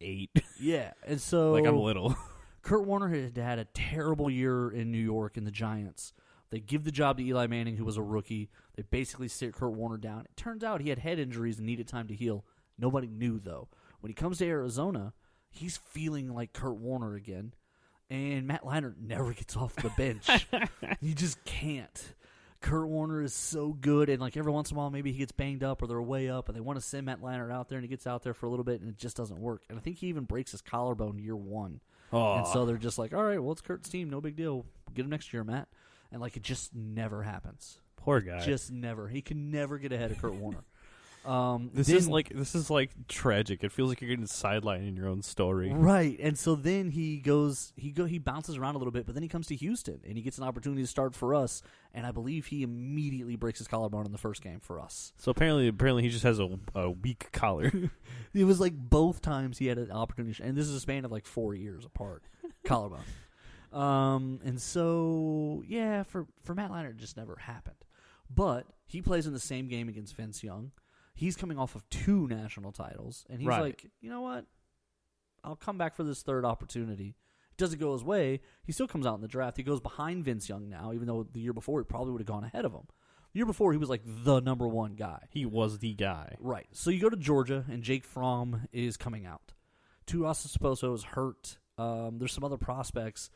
8. Yeah, and so like I'm little. Kurt Warner had a terrible year in New York in the Giants. They give the job to Eli Manning, who was a rookie. They basically sit Kurt Warner down. It turns out he had head injuries and needed time to heal. Nobody knew, though. When he comes to Arizona, he's feeling like Kurt Warner again. And Matt Leinart never gets off the bench. You just can't. Kurt Warner is so good, and like every once in a while, maybe he gets banged up or they're way up, and they want to send Matt Leinart out there, and he gets out there for a little bit, and it just doesn't work. And I think he even breaks his collarbone year one. Oh. And so they're just like, all right, well, it's Kurt's team, no big deal. Get him next year, Matt. And like it just never happens. Poor guy. Just never. He can never get ahead of Kurt Warner. This is like tragic. It feels like you're getting sidelined in your own story. Right. And so then he bounces around a little bit, but then he comes to Houston and he gets an opportunity to start for us, and I believe he immediately breaks his collarbone in the first game for us. So apparently he just has a weak collar. It was like both times he had an opportunity, and this is a span of like 4 years apart. Collarbone. And so yeah, for Matt Leinart it just never happened. But he plays in the same game against Vince Young. He's coming off of 2 national titles, and he's like, you know what? I'll come back for this third opportunity. It doesn't go his way. He still comes out in the draft. He goes behind Vince Young now, even though the year before he probably would have gone ahead of him. The year before, he was like the number one guy. He was the guy. Right. So you go to Georgia, and Jake Fromm is coming out. Tuiaso Sposo is hurt. There's some other prospects.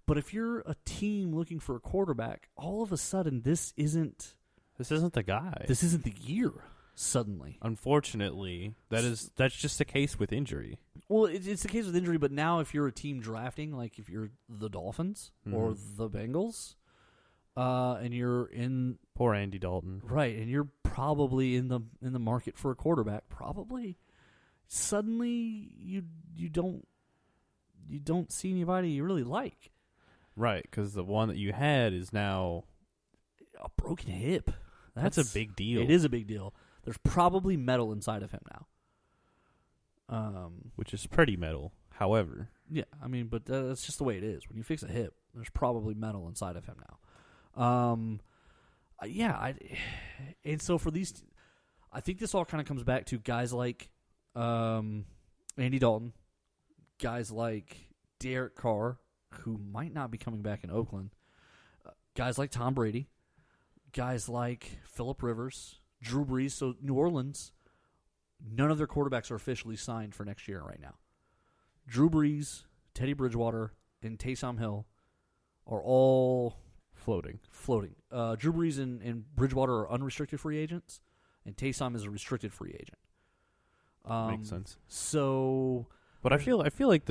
But if you're a team looking for a quarterback, all of a sudden this isn't the guy. This isn't the year. Suddenly, unfortunately, that's just the case with injury. Well, it's the case with injury, but now if you're a team drafting, like if you're the Dolphins or the Bengals, and you're in poor Andy Dalton, right, and you're probably in the market for a quarterback, probably suddenly you don't see anybody you really like, right? Because the one that you had is now a broken hip. That's a big deal. It is a big deal. There's probably metal inside of him now. Which is pretty metal, however. Yeah, I mean, but that's just the way it is. When you fix a hip, there's probably metal inside of him now. And so for these, I think this all kind of comes back to guys like Andy Dalton, guys like Derek Carr, who might not be coming back in Oakland, guys like Tom Brady, guys like Phillip Rivers, Drew Brees. So New Orleans, none of their quarterbacks are officially signed for next year right now. Drew Brees, Teddy Bridgewater, and Taysom Hill are all floating. Drew Brees and Bridgewater are unrestricted free agents, and Taysom is a restricted free agent. Makes sense. So, but I feel like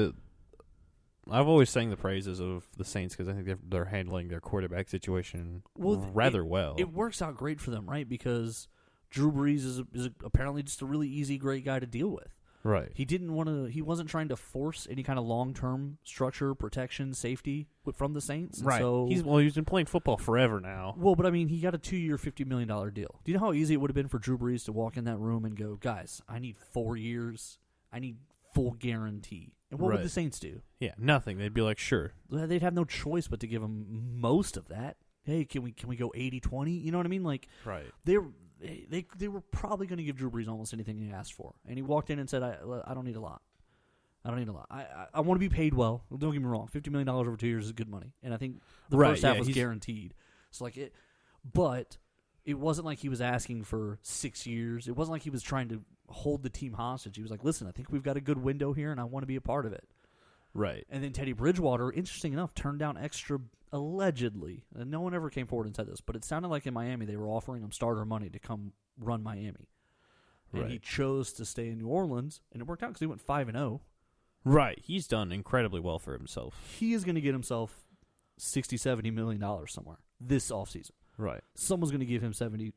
I've always sang the praises of the Saints because I think they're handling their quarterback situation rather well. It works out great for them, right? Because Drew Brees is apparently just a really easy, great guy to deal with. Right. He wasn't trying to force any kind of long-term structure, protection, safety from the Saints. Right. So, he's been playing football forever now. Well, but I mean, he got a 2-year, $50 million deal. Do you know how easy it would have been for Drew Brees to walk in that room and go, guys, I need 4 years. I need full guarantee. And what would the Saints do? Yeah, nothing. They'd be like, sure. They'd have no choice but to give him most of that. Hey, can we go 80-20? You know what I mean? Like, right. They were probably going to give Drew Brees almost anything he asked for. And he walked in and said, I don't need a lot. I want to be paid well. Don't get me wrong. $50 million over 2 years is good money. And I think the first half was guaranteed. So but it wasn't like he was asking for 6 years. It wasn't like he was trying to hold the team hostage. He was like, listen, I think we've got a good window here, and I want to be a part of it. Right. And then Teddy Bridgewater, interesting enough, turned down extra, allegedly. And no one ever came forward and said this, but it sounded like in Miami they were offering him starter money to come run Miami. And he chose to stay in New Orleans, and it worked out because he went 5-0. Right. He's done incredibly well for himself. He is going to get himself $60-70 million somewhere this offseason. Right. Someone's going to give him 70.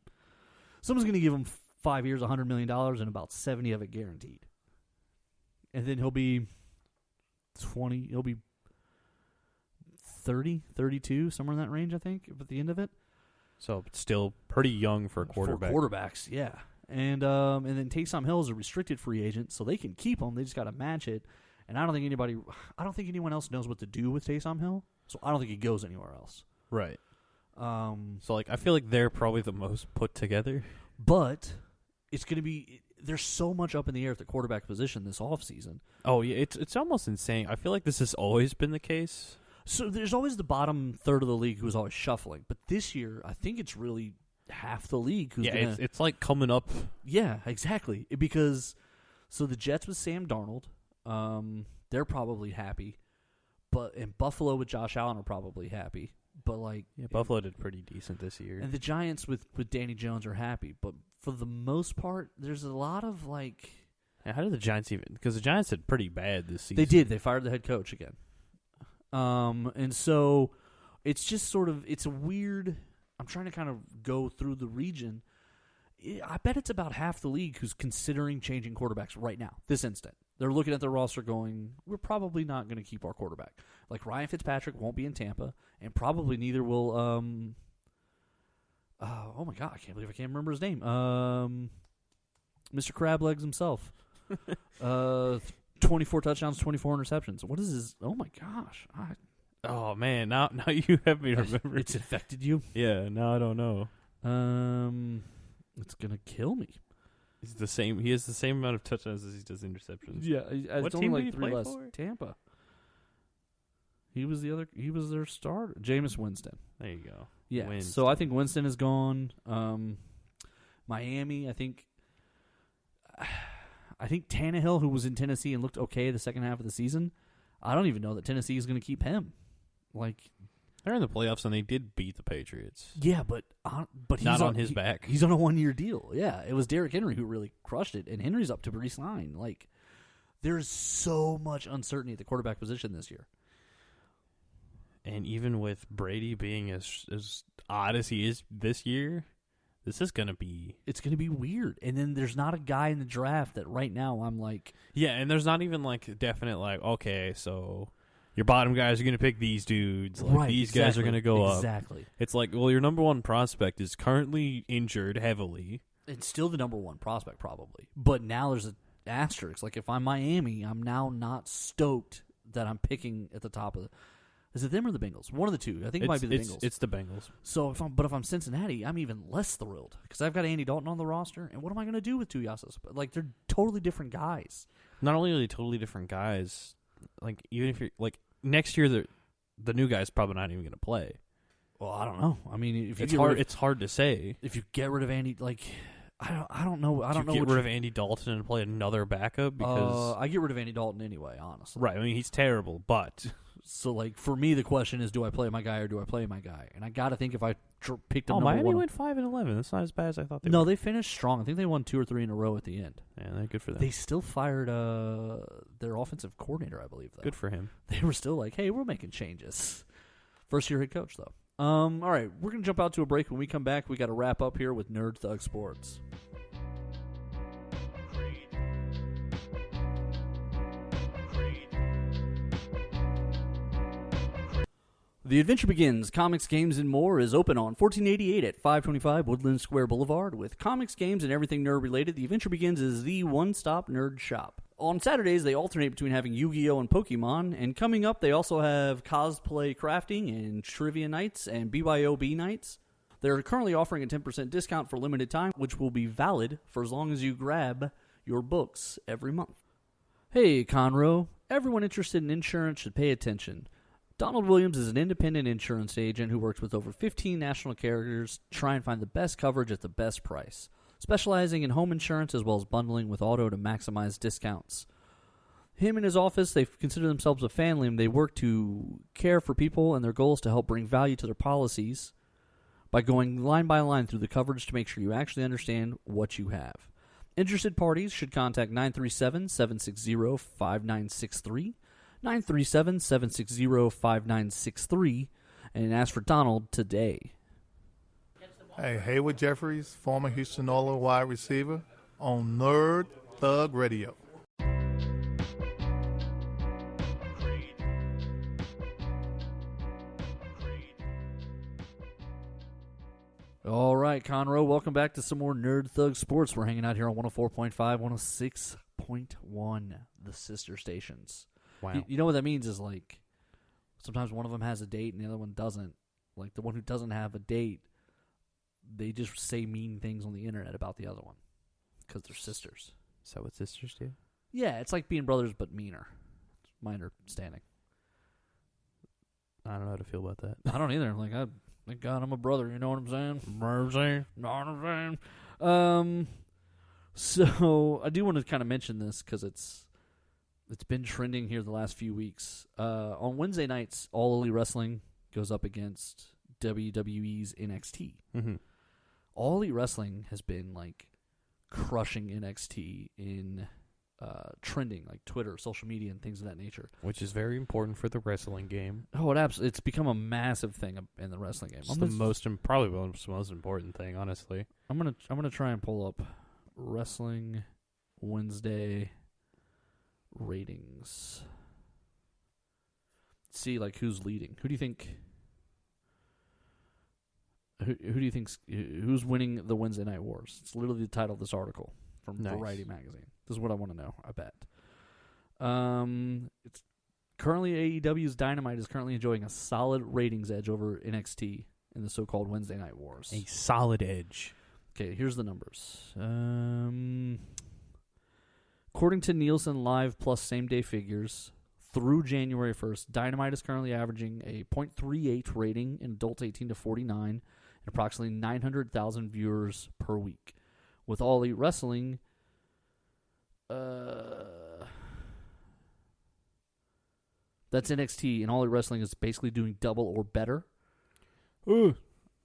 Someone's going to give him 5 years, $100 million, and about 70 of it guaranteed. And then he'll be 20. He'll be 30, 32, somewhere in that range, I think, at the end of it. So still pretty young for a quarterback. For quarterbacks, yeah. And then Taysom Hill is a restricted free agent, so they can keep him. They just got to match it. And I don't think anyone else knows what to do with Taysom Hill, so I don't think he goes anywhere else. Right. So I feel like they're probably the most put together. But it's going to be there's so much up in the air at the quarterback position this offseason. Oh yeah, it's almost insane. I feel like this has always been the case. So there's always the bottom third of the league who's always shuffling, but this year I think it's really half the league who's it's like coming up. Yeah, exactly. Because so the Jets with Sam Darnold, they're probably happy, and Buffalo with Josh Allen are probably happy. but like Buffalo did pretty decent this year. And the Giants with Danny Jones are happy, but for the most part, there's a lot of like. Yeah, how did the Giants even? Because the Giants did pretty bad this season. They did. They fired the head coach again. And so it's just sort of it's a weird. I'm trying to kind of go through the region. I bet it's about half the league who's considering changing quarterbacks right now, this instant. They're looking at their roster going, we're probably not going to keep our quarterback. Like Ryan Fitzpatrick won't be in Tampa, and probably neither will, oh my God, I can't believe I can't remember his name. Mr. Crablegs himself. 24 touchdowns, 24 interceptions. What is his, oh my gosh. Oh, man, now you have me remember. It's infected you? Yeah, now I don't know. It's going to kill me. He's the same. He has the same amount of touchdowns as he does interceptions. Yeah, what it's team only did he like 3 play less. for? Tampa. He was their starter. Jameis Winston. There you go. Yeah. Winston. So I think Winston is gone. Miami, I think Tannehill, who was in Tennessee and looked okay the second half of the season, I don't even know that Tennessee is going to keep him. Like they're in the playoffs and they did beat the Patriots. Yeah, but he's not on his back. He's on a 1-year deal. Yeah, it was Derrick Henry who really crushed it, and Henry's up to re-sign. Like, there's so much uncertainty at the quarterback position this year. And even with Brady being as odd as he is this year, this is gonna be. It's gonna be weird. And then there's not a guy in the draft that right now I'm like. Yeah, and there's not even like definite like okay, so. Your bottom guys are going to pick these dudes. Like, right, these guys are going to go up. Exactly. It's like, well, your number one prospect is currently injured heavily. It's still the number one prospect, probably. But now there's an asterisk. Like, if I'm Miami, I'm now not stoked that I'm picking at the top of the... Is it them or the Bengals? One of the two. I think it might be the Bengals. It's the Bengals. So, if I'm Cincinnati, I'm even less thrilled. Because I've got Andy Dalton on the roster, and what am I going to do with Tuiasa? Like, they're totally different guys. Not only are they totally different guys, like, even if you're... like. Next year, the new guy's probably not even going to play. Well, I don't know. I mean, if you it's hard to say. If you get rid of Andy, like, I don't know. I don't know. Get rid of Andy Dalton and play another backup because I get rid of Andy Dalton anyway. Honestly, right? I mean, he's terrible, but so like for me, the question is, do I play my guy or do I play my guy? And I got to think if I picked up. Miami went 5-11. That's not as bad as I thought. They finished strong. I think they won 2 or 3 in a row at the end. Yeah, they're good for them. They still fired their offensive coordinator, I believe. Though. Good for him. They were still like, hey, we're making changes. First year head coach though. All right, we're gonna jump out to a break. When we come back, we got to wrap up here with Nerd Thug Sports. The Adventure Begins, Comics, Games, and More is open on 1488 at 525 Woodland Square Boulevard. With comics, games, and everything nerd-related, The Adventure Begins is the one-stop nerd shop. On Saturdays, they alternate between having Yu-Gi-Oh! And Pokemon, and coming up, they also have cosplay crafting and trivia nights and BYOB nights. They're currently offering a 10% discount for limited time, which will be valid for as long as you grab your books every month. Hey, Conroe. Everyone interested in insurance should pay attention. Donald Williams is an independent insurance agent who works with over 15 national carriers to try and find the best coverage at the best price, specializing in home insurance as well as bundling with auto to maximize discounts. Him and his office, they consider themselves a family, and they work to care for people, and their goal is to help bring value to their policies by going line by line through the coverage to make sure you actually understand what you have. Interested parties should contact 937-760-5963, 937-760-5963, and ask for Donald today. Hey, Haywood Jeffries, former Houston Oilers wide receiver, on Nerd Thug Radio. All right, Conroe, welcome back to some more Nerd Thug Sports. We're hanging out here on 104.5, 106.1, the sister stations. Wow. You know what that means is, like, sometimes one of them has a date and the other one doesn't. Like, the one who doesn't have a date, they just say mean things on the internet about the other one because they're sisters. Is that what sisters do? Yeah, it's like being brothers but meaner. It's my understanding. I don't know how to feel about that. I don't either. Like, thank God I'm a brother. You know what I'm saying? Know what I'm saying? So I do want to kind of mention this because it's been trending here the last few weeks. On Wednesday nights, All Elite Wrestling goes up against WWE's NXT. Mm-hmm. All Elite Wrestling has been like crushing NXT in trending, like Twitter, social media, and things of that nature. Which is very important for the wrestling game. Oh, it's become a massive thing in the wrestling game. It's probably the most important thing, honestly. I'm gonna try and pull up Wrestling Wednesday ratings. See like who's leading. Who do you think? Who do you think's who's winning the Wednesday Night Wars? It's literally the title of this article from Nice. Variety magazine. This is what I want to know. I bet. It's currently AEW's Dynamite is currently enjoying a solid ratings edge over NXT in the so-called Wednesday Night Wars. A solid edge. Okay, here's the numbers. According to Nielsen Live plus same-day figures, through January 1st, Dynamite is currently averaging a .38 rating in adults 18 to 49 and approximately 900,000 viewers per week. With All Elite Wrestling, that's NXT, and All Elite Wrestling is basically doing double or better. Ooh.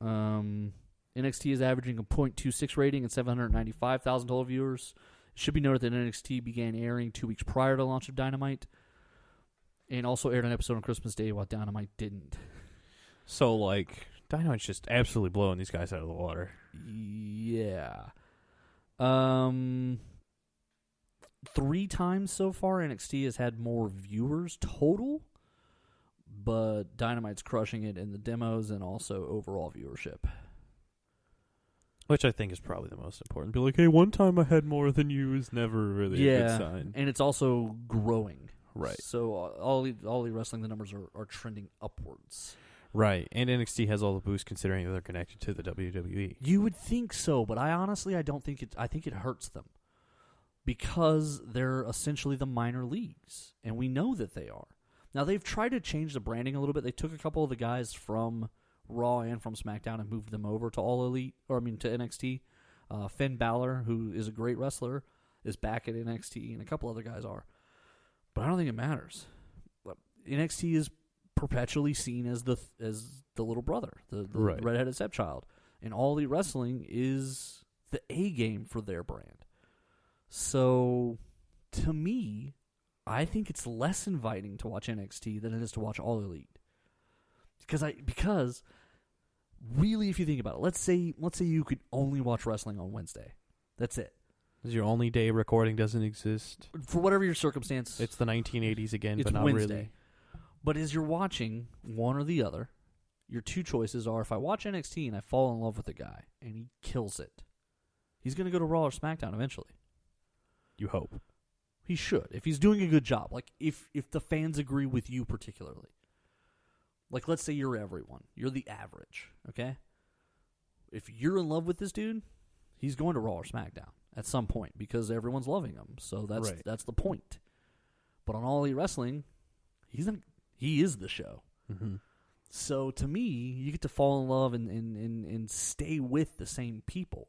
NXT is averaging a .26 rating and 795,000 total viewers. It should be noted that NXT began airing 2 weeks prior to the launch of Dynamite, and also aired an episode on Christmas Day while Dynamite didn't. So, like, Dynamite's just absolutely blowing these guys out of the water. Yeah. 3 times so far, NXT has had more viewers total, but Dynamite's crushing it in the demos and also overall viewership. Which I think is probably the most important. Be like, hey, one time I had more than you is never really a good sign. And it's also growing. Right. So all the wrestling, the numbers are trending upwards. Right. And NXT has all the boost considering that they're connected to the WWE. You would think so, but I don't think it. I think it hurts them because they're essentially the minor leagues, and we know that they are. Now they've tried to change the branding a little bit. They took a couple of the guys from Raw and from SmackDown and moved them over to All Elite, to NXT. Finn Balor, who is a great wrestler, is back at NXT, and a couple other guys are. But I don't think it matters. NXT is perpetually seen as the little brother, the right. redheaded stepchild, and All Elite Wrestling is the A game for their brand. So, to me, I think it's less inviting to watch NXT than it is to watch All Elite. Because really, if you think about it, let's say you could only watch wrestling on Wednesday. That's it. Is your only day recording doesn't exist? For whatever your circumstance, It's the 1980s again, it's but not Wednesday. really. But as you're watching one or the other, your two choices are: if I watch NXT and I fall in love with the guy and he kills it, he's going to go to Raw or SmackDown eventually. You hope. He should, if he's doing a good job. Like if the fans agree with you particularly. Like let's say you're everyone, you're the average, okay? If you're in love with this dude, he's going to Raw or SmackDown at some point because everyone's loving him. So that's the point. But on All Elite Wrestling, he is the show. Mm-hmm. So to me, you get to fall in love and stay with the same people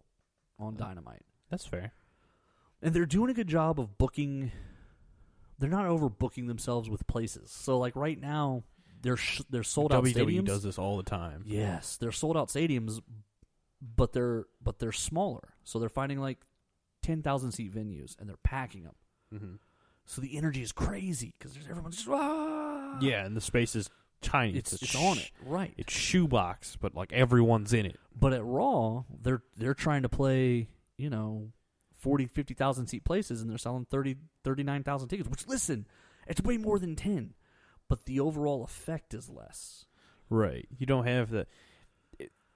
on Dynamite. That's fair. And they're doing a good job of booking. They're not overbooking themselves with places. So like right now, they're sold out WWE stadiums. does this all the time. Yes, they're sold out stadiums, but they're smaller. So they're finding like 10,000 seat venues and they're packing them. Mm-hmm. So the energy is crazy because everyone's just ah! Yeah, and the space is tiny. It's on it, right? It's shoebox, but like everyone's in it. But at Raw, they're trying to play 40, 50,000 seat places, and they're selling 39,000 tickets. Which listen, it's way more than 10, but the overall effect is less. Right. You don't have the.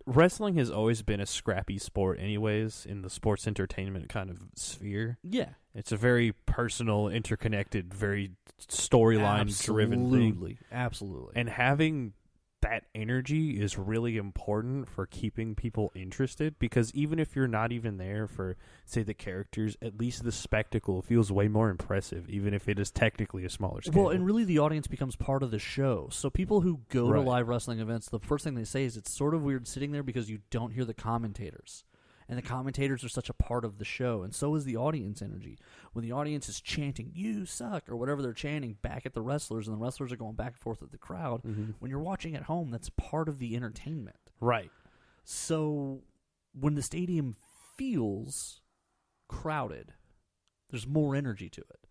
Wrestling has always been a scrappy sport, anyways, in the sports entertainment kind of sphere. Yeah, it's a very personal, interconnected, very storyline-driven thing. Absolutely. And having that energy is really important for keeping people interested, because even if you're not even there for, say, the characters, at least the spectacle feels way more impressive, even if it is technically a smaller scale. Well, and really the audience becomes part of the show. So people who go to Right. live wrestling events, the first thing they say is it's sort of weird sitting there because you don't hear the commentators. And the commentators are such a part of the show, and so is the audience energy. When the audience is chanting, "You suck," or whatever they're chanting back at the wrestlers, and the wrestlers are going back and forth with the crowd, when you're watching at home, that's part of the entertainment. Right. So when the stadium feels crowded, there's more energy to it.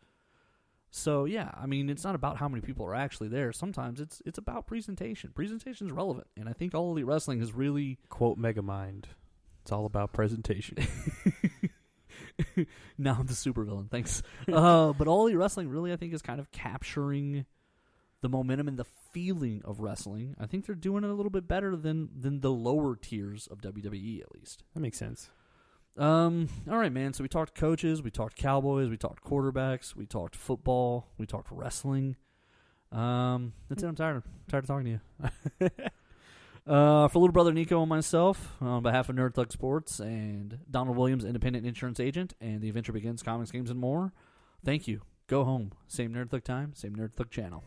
So, yeah, I mean, it's not about how many people are actually there. Sometimes it's about presentation. Presentation is relevant, and I think All Elite Wrestling has really... Quote Megamind. It's all about presentation. Now I'm the supervillain, thanks. But All Elite Wrestling really, I think, is kind of capturing the momentum and the feeling of wrestling. I think they're doing it a little bit better than the lower tiers of WWE, at least. That makes sense. All right, man. So we talked coaches, we talked Cowboys, we talked quarterbacks, we talked football, we talked wrestling. That's it. I'm tired of talking to you. For little brother Nico and myself, on behalf of Nerd Thug Sports and Donald Williams, independent insurance agent, and The Adventure Begins Comics, Games, and More, thank you. Go home. Same Nerd Thug time, same Nerd Thug channel.